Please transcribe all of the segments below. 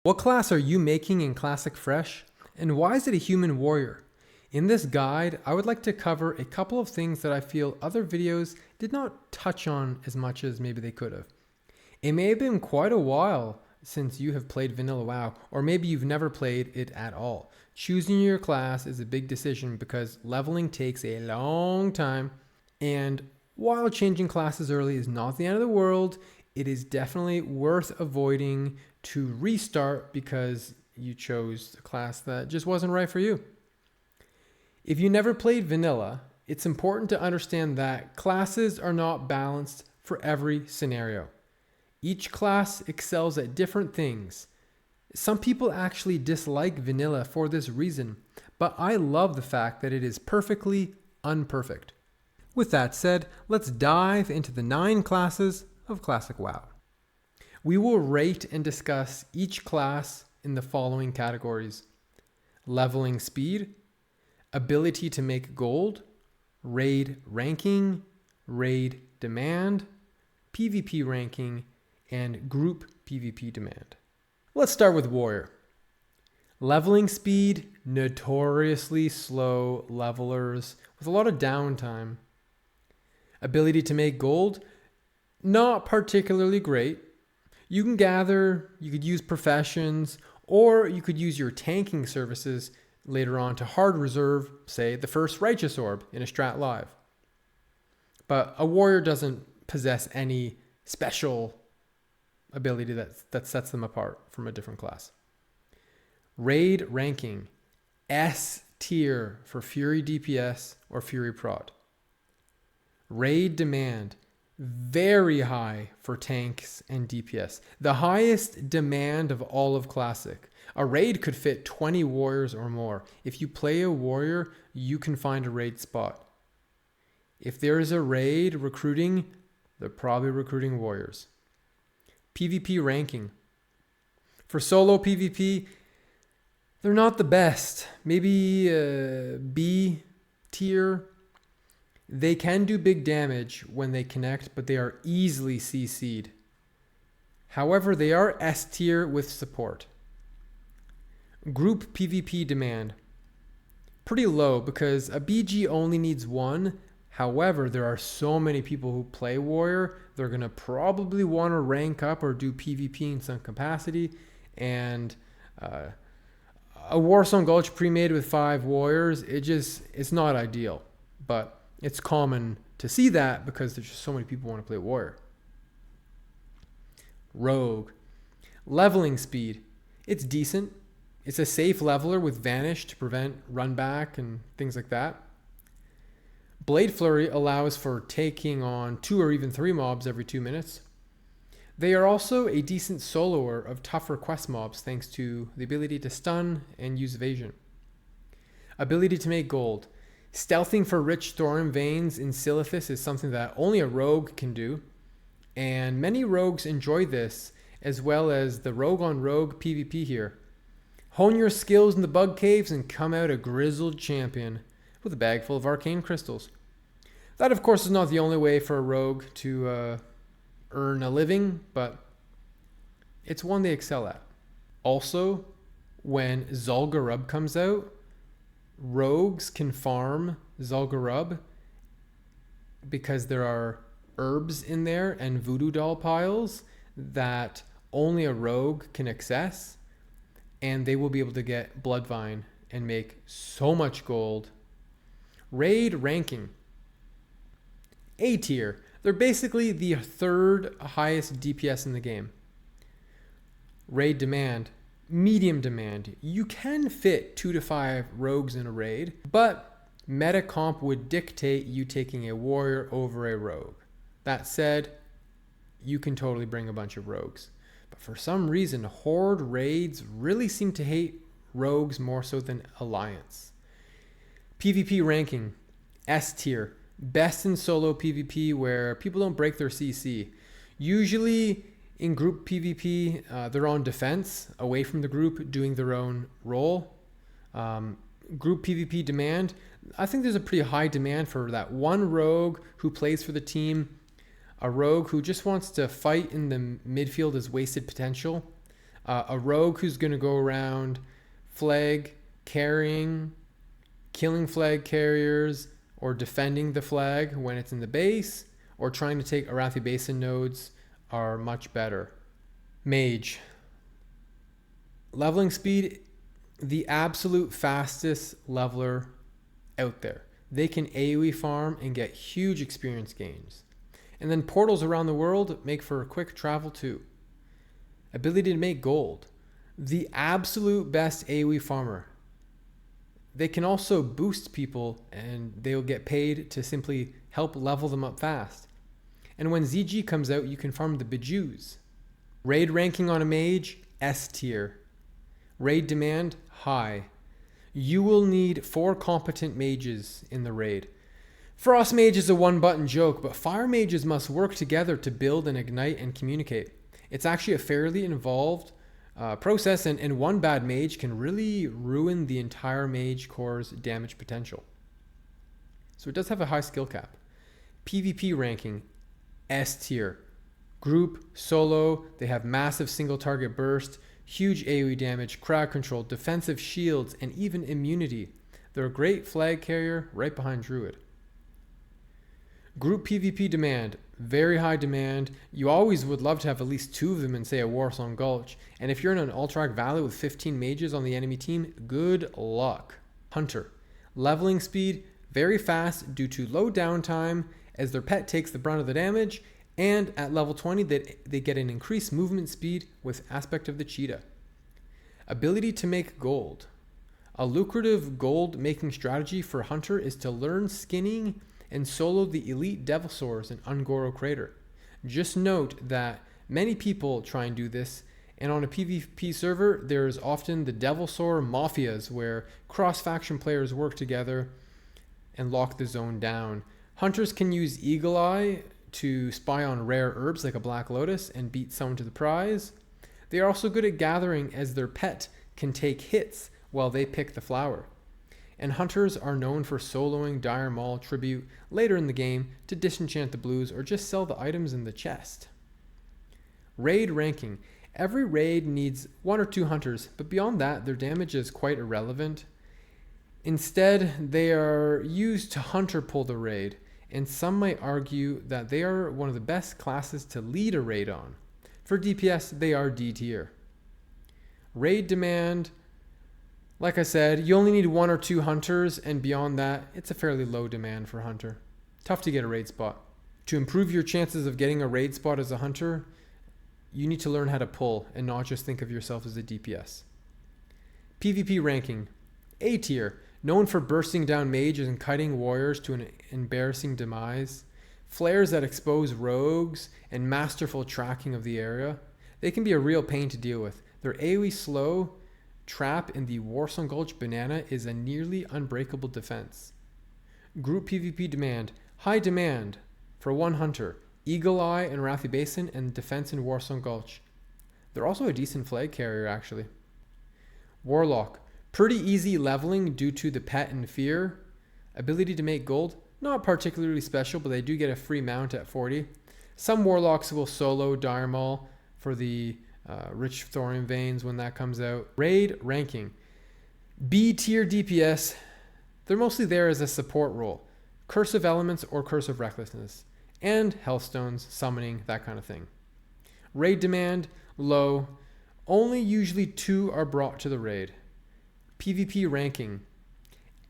What class are you making in Classic Fresh, and why is it a human warrior? In this guide, I would like to cover a couple of things that I feel other videos did not touch on as much as maybe they could have. It may have been quite a while since you have played Vanilla WoW, or maybe you've never played it at all. Choosing your class is a big decision because leveling takes a long time, and while changing classes early is not the end of the world, it is definitely worth avoiding to restart because you chose a class that just wasn't right for you. If you never played vanilla, it's important to understand that classes are not balanced for every scenario. Each class excels at different things. Some people actually dislike vanilla for this reason, but I love the fact that it is perfectly unperfect. With that said, let's dive into the 9 classes of Classic WoW. We will rate and discuss each class in the following categories: leveling speed, ability to make gold, raid ranking, raid demand, PvP ranking, and group PvP demand. Let's start with warrior. Leveling speed, notoriously slow levelers with a lot of downtime. Ability to make gold, not particularly great. You can gather, you could use professions, or you could use your tanking services later on to hard reserve, say, the first righteous orb in a strat live. But a warrior doesn't possess any special ability that sets them apart from a different class. Raid ranking, S tier for Fury DPS or Fury Prod. Raid demand, very high for tanks and DPS. The highest demand of all of Classic. A raid could fit 20 warriors or more. If you play a warrior, you can find a raid spot. If there is a raid recruiting, they're probably recruiting warriors. PvP ranking. For solo PvP, they're not the best. Maybe B tier. They can do big damage when they connect, but they are easily CC'd. However, they are S tier with support. Group PvP demand. Pretty low because a BG only needs 1. However, there are so many people who play warrior, they're going to probably want to rank up or do PvP in some capacity. And a Warsong Gulch pre-made with 5 warriors, it's not ideal. But it's common to see that because there's just so many people who want to play warrior. Rogue. Leveling speed. It's decent. It's a safe leveler with Vanish to prevent run back and things like that. Blade Flurry allows for taking on 2 or even 3 mobs every 2 minutes. They are also a decent soloer of tougher quest mobs thanks to the ability to stun and use evasion. Ability to make gold. Stealthing for rich thorium veins in Silithus is something that only a rogue can do, and many rogues enjoy this, as well as the rogue on rogue PvP here. Hone your skills in the bug caves and come out a grizzled champion with a bag full of arcane crystals. That, of course, is not the only way for a rogue to earn a living, but it's one they excel at. Also, when Zul'Gurub comes out, rogues can farm Zul'Gurub because there are herbs in there and voodoo doll piles that only a rogue can access, and they will be able to get Bloodvine and make so much gold. Raid ranking. A tier. They're basically the 3rd highest DPS in the game. Raid demand. Medium demand. You can fit 2 to 5 rogues in a raid, but meta comp would dictate you taking a warrior over a rogue. That said, you can totally bring a bunch of rogues. But for some reason, Horde raids really seem to hate rogues more so than Alliance. PvP ranking. S tier. Best in solo PvP where people don't break their CC. Usually in group PvP, they're on defense, away from the group, doing their own role. Group PvP demand. I think there's a pretty high demand for that one rogue who plays for the team, a rogue who just wants to fight in the midfield as wasted potential, A rogue who's going to go around flag carrying, killing flag carriers, or defending the flag when it's in the base, or trying to take Arathi Basin nodes are much better. Mage. Leveling speed, the absolute fastest leveler out there. They can AoE farm and get huge experience gains. And then portals around the world make for quick travel too. Ability to make gold. The absolute best AoE farmer. They can also boost people and they'll get paid to simply help level them up fast. And when ZG comes out, you can farm the Bijous. Raid ranking on a mage, S tier. Raid demand, high. You will need 4 competent mages in the raid. Frost mage is a one-button joke, but fire mages must work together to build and ignite and communicate. It's actually a fairly involved process, and one bad mage can really ruin the entire mage core's damage potential. So it does have a high skill cap. PvP ranking, S tier. Group, solo, they have massive single target burst, huge AoE damage, crowd control, defensive shields, and even immunity. They're a great flag carrier right behind Druid. Group PvP demand, very high demand. You always would love to have at least 2 of them in, say, a Warsong Gulch. And if you're in an Alterac Valley with 15 mages on the enemy team, good luck. Hunter. Leveling speed, very fast due to low downtime as their pet takes the brunt of the damage. And at level 20, they get an increased movement speed with aspect of the cheetah. Ability to make gold. A lucrative gold making strategy for Hunter is to learn skinning and solo the elite Devilsaurs in Ungoro Crater. Just note that many people try and do this, and on a PvP server, there's often the Devilsaur mafias where cross-faction players work together and lock the zone down. Hunters can use Eagle Eye to spy on rare herbs like a Black Lotus and beat someone to the prize. They are also good at gathering as their pet can take hits while they pick the flower. And hunters are known for soloing Dire Maul Tribute later in the game to disenchant the blues or just sell the items in the chest. Raid ranking. Every raid needs 1 or 2 hunters, but beyond that, their damage is quite irrelevant. Instead, they are used to hunter pull the raid, and some might argue that they are one of the best classes to lead a raid on. For DPS, they are D tier. Raid demand. Like I said, you only need 1 or 2 hunters, and beyond that, it's a fairly low demand for hunter. Tough to get a raid spot. To improve your chances of getting a raid spot as a hunter, you need to learn how to pull and not just think of yourself as a DPS. PvP ranking, A tier, known for bursting down mages and kiting warriors to an embarrassing demise. Flares that expose rogues and masterful tracking of the area. They can be a real pain to deal with. They're AoE slow. Trap in the Warsong Gulch Banana is a nearly unbreakable defense. Group PvP demand, high demand for 1 hunter, Eagle Eye and Arathi Basin, and defense in Warsong Gulch. They're also a decent flag carrier actually. Warlock, pretty easy leveling due to the pet and fear. Ability to make gold, not particularly special, but they do get a free mount at 40. Some Warlocks will solo Dire Maul for the Rich Thorium Veins when that comes out. Raid ranking. B tier DPS. They're mostly there as a support role. Curse of Elements or Curse of Recklessness. And Healthstones, summoning, that kind of thing. Raid demand, low. Only usually 2 are brought to the raid. PvP ranking.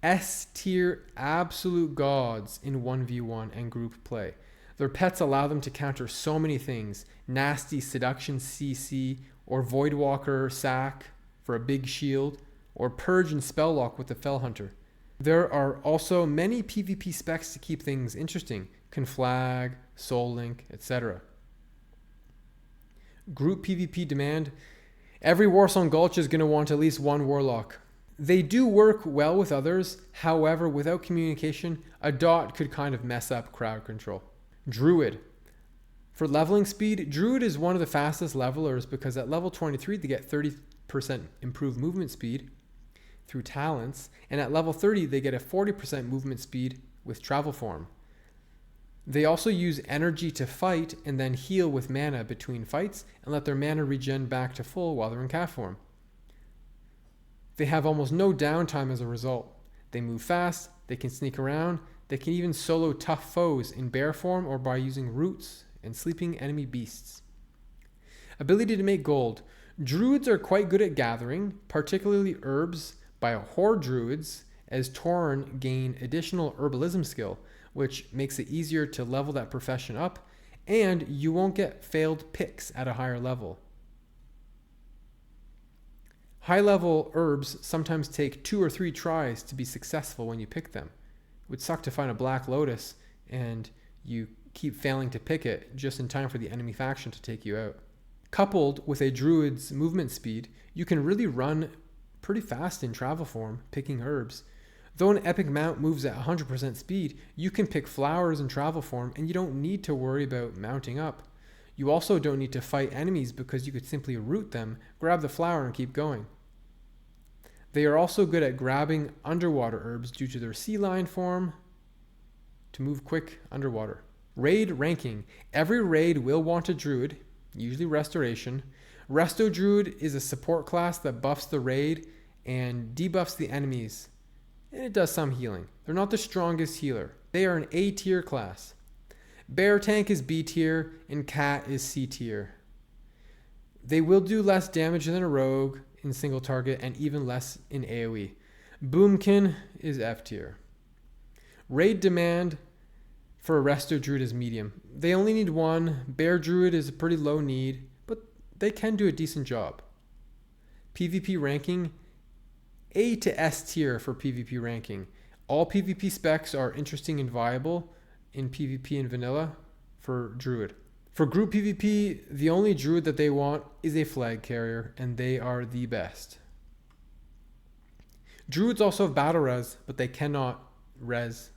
S tier absolute gods in 1v1 and group play. Their pets allow them to counter so many things. Nasty Seduction CC, or Voidwalker Sack for a big shield, or Purge and Spelllock with the Fell Hunter. There are also many PvP specs to keep things interesting. Conflag, Soul Link, etc. Group PvP demand. Every Warsong Gulch is going to want at least 1 Warlock. They do work well with others. However, without communication, a dot could kind of mess up crowd control. Druid. For leveling speed, Druid is one of the fastest levelers because at level 23 they get 30% improved movement speed through talents, and at level 30 they get a 40% movement speed with travel form. They also use energy to fight and then heal with mana between fights and let their mana regen back to full while they're in cat form. They have almost no downtime as a result. They move fast, they can sneak around, they can even solo tough foes in bear form or by using roots and sleeping enemy beasts. Ability to make gold. Druids are quite good at gathering, particularly herbs, by horde druids, as Tauren gain additional herbalism skill, which makes it easier to level that profession up, and you won't get failed picks at a higher level. High level herbs sometimes take 2 or 3 tries to be successful when you pick them. It would suck to find a black lotus and you keep failing to pick it just in time for the enemy faction to take you out. Coupled with a druid's movement speed, you can really run pretty fast in travel form picking herbs. Though an epic mount moves at 100% speed, you can pick flowers in travel form and you don't need to worry about mounting up. You also don't need to fight enemies because you could simply root them, grab the flower and keep going. They are also good at grabbing underwater herbs due to their sea lion form to move quick underwater. Raid ranking. Every raid will want a druid, usually restoration. Resto Druid is a support class that buffs the raid and debuffs the enemies, and it does some healing. They're not the strongest healer. They are an A tier class. Bear Tank is B tier and Cat is C tier. They will do less damage than a rogue in single target and even less in AoE. Boomkin is F tier. Raid demand for a Resto Druid is medium. They only need 1. Bear Druid is a pretty low need, but they can do a decent job. PvP ranking, A to S tier for PvP ranking. All PvP specs are interesting and viable in PvP and vanilla for Druid. For group PvP, the only Druid that they want is a flag carrier, and they are the best. Druids also have battle res, but they cannot res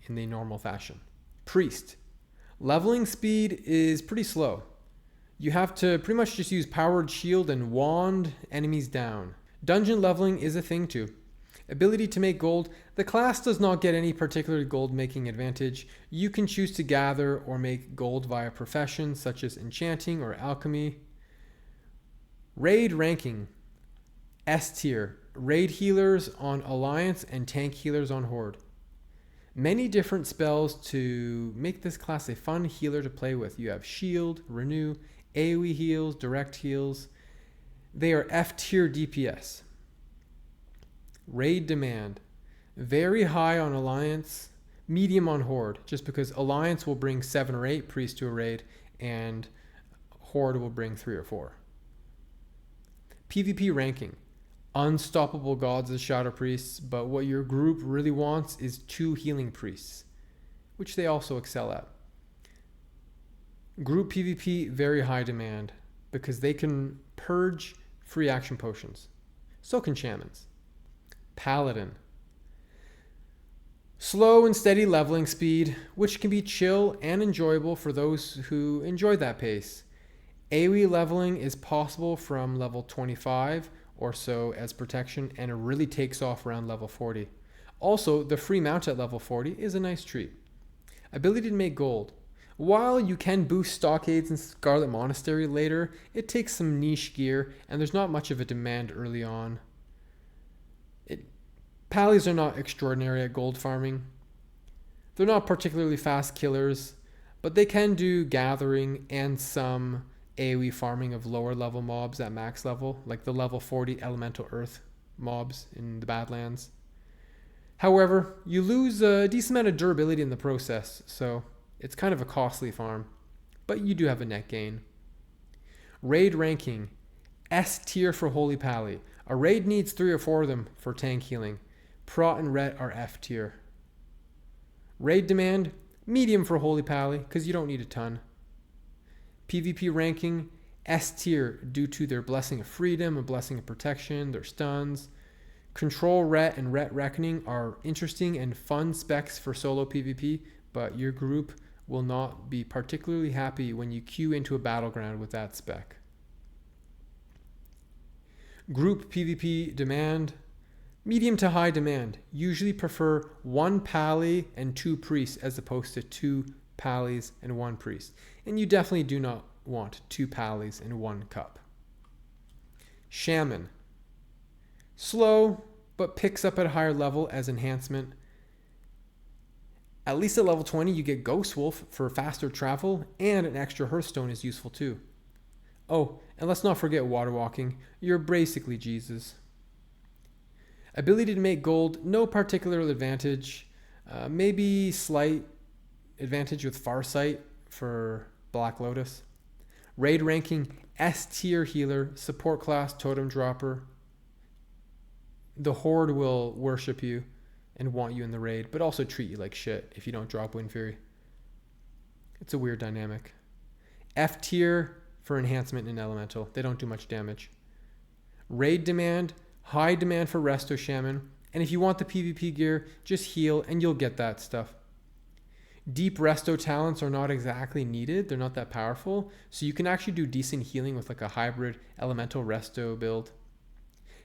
in the normal fashion. Priest. Leveling speed is pretty slow. You have to pretty much just use powered shield and wand enemies down. Dungeon leveling is a thing too. Ability to make gold. The class does not get any particular gold making advantage. You can choose to gather or make gold via professions such as enchanting or alchemy. Raid ranking. S tier. Raid healers on Alliance and tank healers on Horde. Many different spells to make this class a fun healer to play with. You have Shield, Renew, AoE heals, Direct heals. They are F tier DPS. Raid demand. Very high on Alliance, medium on Horde, just because Alliance will bring 7 or 8 priests to a raid and Horde will bring 3 or 4. PvP ranking. Unstoppable gods as shadow priests, but what your group really wants is 2 healing priests, which they also excel at. Group PvP, very high demand because they can purge free action potions. So can shamans. Paladin. Slow and steady leveling speed, which can be chill and enjoyable for those who enjoy that pace. AoE leveling is possible from level 25 or so as protection, and it really takes off around level 40. Also, the free mount at level 40 is a nice treat. Ability to make gold. While you can boost stockades in Scarlet Monastery later, it takes some niche gear and there's not much of a demand early on. Pallies are not extraordinary at gold farming. They're not particularly fast killers, but they can do gathering and some AoE farming of lower level mobs at max level, like the level 40 elemental earth mobs in the Badlands. However, you lose a decent amount of durability in the process, so it's kind of a costly farm, but you do have a net gain. Raid ranking. S tier for Holy Pally. A raid needs 3 or 4 of them for tank healing. Prot and Ret are F tier. Raid demand. Medium for Holy Pally, because you don't need a ton. PvP ranking, S tier due to their Blessing of Freedom, a Blessing of Protection, their stuns. Control Ret and Ret Reckoning are interesting and fun specs for solo PvP, but your group will not be particularly happy when you queue into a battleground with that spec. Group PvP demand. Medium to high demand. Usually prefer 1 Pally and 2 priests as opposed to 2 Pallies and 1 priest. And you definitely do not want 2 Pallies and 1 cup. Shaman. Slow, but picks up at a higher level as enhancement. At least at level 20 you get Ghost Wolf for faster travel, and an extra Hearthstone is useful too. Oh, and let's not forget Water Walking. You're basically Jesus. Ability to make gold, no particular advantage. Maybe slight advantage with Farsight for Black Lotus. Raid ranking, S tier healer, support class, totem dropper. The Horde will worship you and want you in the raid, but also treat you like shit if you don't drop Wind Fury. It's a weird dynamic. F tier for enhancement and elemental. They don't do much damage. Raid demand, high demand for Resto Shaman, and if you want the PvP gear, just heal and you'll get that stuff. Deep Resto talents are not exactly needed. They're not that powerful, so you can actually do decent healing with like a hybrid elemental Resto build.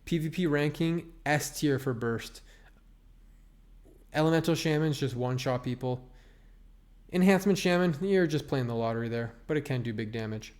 PvP ranking, S tier for burst. Elemental Shaman's just one-shot people. Enhancement Shaman, you're just playing the lottery there, but it can do big damage.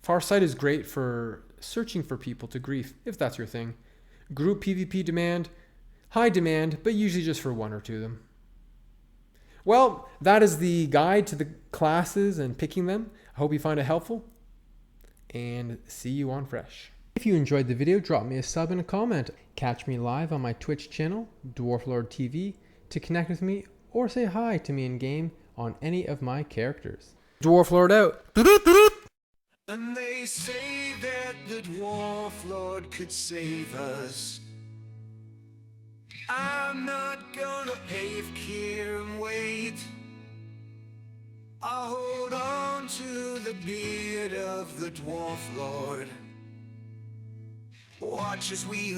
Farsight is great for searching for people to grief, if that's your thing. Group PvP demand, high demand, but usually just for 1 or 2 of them. Well, that is the guide to the classes and picking them. I hope you find it helpful, and see you on Fresh. If you enjoyed the video, drop me a sub and a comment. Catch me live on my Twitch channel, Dwarf Lord TV, to connect with me or say hi to me in game on any of my characters. Dwarf Lord out. And they say that the Dwarf Lord could save us. I'm not gonna pave here and wait. I'll hold on to the beard of the Dwarf Lord. Watch as we